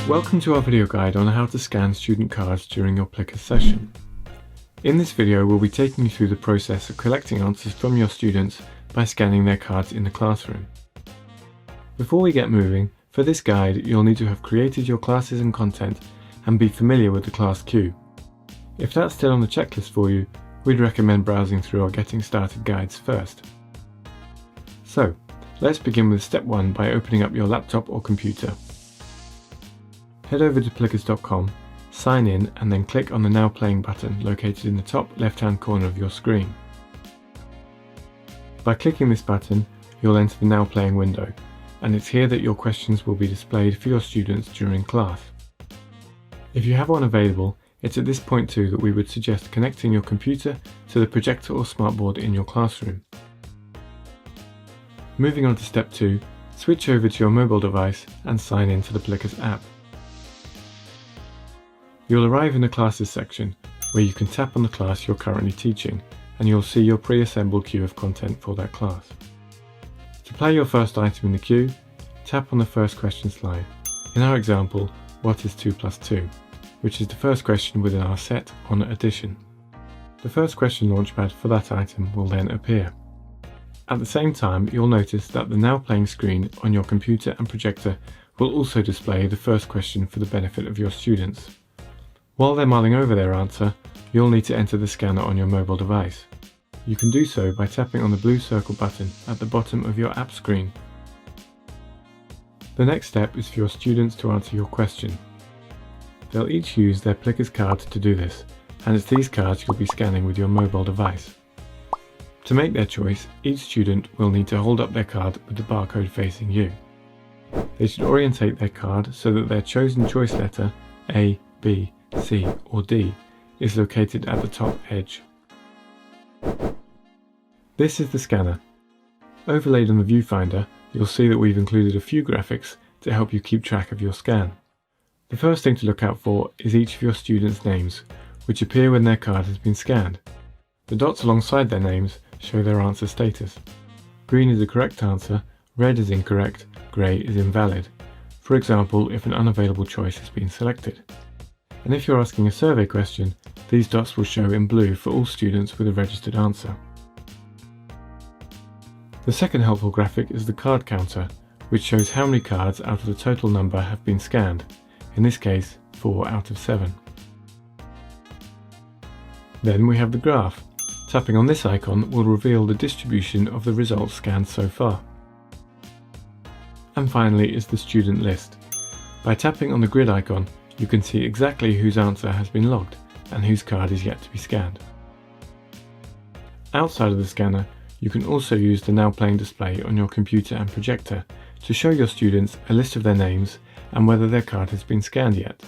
Welcome to our video guide on how to scan student cards during your Plickers session. In this video we'll be taking you through the process of collecting answers from your students by scanning their cards in the classroom. Before we get moving, for this guide you'll need to have created your classes and content and be familiar with the class queue. If that's still on the checklist for you, we'd recommend browsing through our Getting Started guides first. So, let's begin with step 1 by opening up your laptop or computer. Head over to Plickers.com, sign in and then click on the Now Playing button located in the top left-hand corner of your screen. By clicking this button, you'll enter the Now Playing window, and it's here that your questions will be displayed for your students during class. If you have one available, it's at this point too that we would suggest connecting your computer to the projector or smartboard in your classroom. Moving on to step 2, switch over to your mobile device and sign in to the Plickers app. You'll arrive in the Classes section, where you can tap on the class you're currently teaching, and you'll see your pre-assembled queue of content for that class. To play your first item in the queue, tap on the first question slide. In our example, what is 2 plus 2, which is the first question within our set on addition. The first question launchpad for that item will then appear. At the same time, you'll notice that the Now Playing screen on your computer and projector will also display the first question for the benefit of your students. While they're mulling over their answer, you'll need to enter the scanner on your mobile device. You can do so by tapping on the blue circle button at the bottom of your app screen. The next step is for your students to answer your question. They'll each use their Plickers card to do this, and it's these cards you'll be scanning with your mobile device. To make their choice, each student will need to hold up their card with the barcode facing you. They should orientate their card so that their chosen choice letter, A, B, C or D, is located at the top edge. This is the scanner. Overlaid on the viewfinder, you'll see that we've included a few graphics to help you keep track of your scan. The first thing to look out for is each of your students' names, which appear when their card has been scanned. The dots alongside their names show their answer status. Green is the correct answer, red is incorrect, grey is invalid. For example, if an unavailable choice has been selected. And if you're asking a survey question, these dots will show in blue for all students with a registered answer. The second helpful graphic is the card counter, which shows how many cards out of the total number have been scanned, in this case 4 out of 7. Then we have the graph. Tapping on this icon will reveal the distribution of the results scanned so far. And finally is the student list. By tapping on the grid icon, you can see exactly whose answer has been logged and whose card is yet to be scanned. Outside of the scanner, you can also use the Now Playing display on your computer and projector to show your students a list of their names and whether their card has been scanned yet.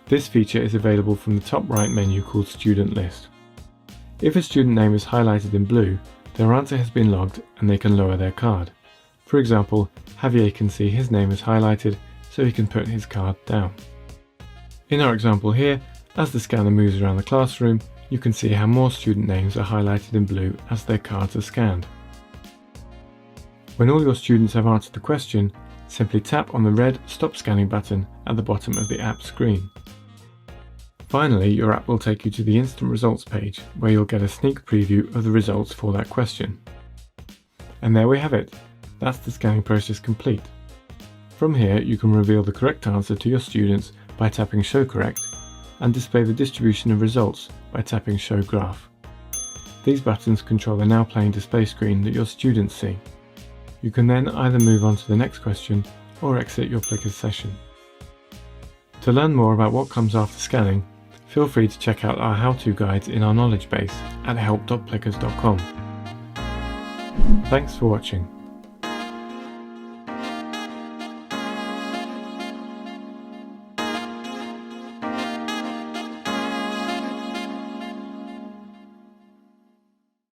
This feature is available from the top right menu called Student List. If a student name is highlighted in blue, their answer has been logged and they can lower their card. For example, Javier can see his name is highlighted, so he can put his card down. In our example here, as the scanner moves around the classroom, you can see how more student names are highlighted in blue as their cards are scanned. When all your students have answered the question, simply tap on the red Stop Scanning button at the bottom of the app screen. Finally, your app will take you to the instant results page, where you'll get a sneak preview of the results for that question. And there we have it. That's the scanning process complete. From here, you can reveal the correct answer to your students by tapping Show Correct, and display the distribution of results by tapping Show Graph. These buttons control the Now Playing display screen that your students see. You can then either move on to the next question or exit your Plickers session. To learn more about what comes after scanning, feel free to check out our how-to guides in our knowledge base at help.plickers.com. Thanks for watching.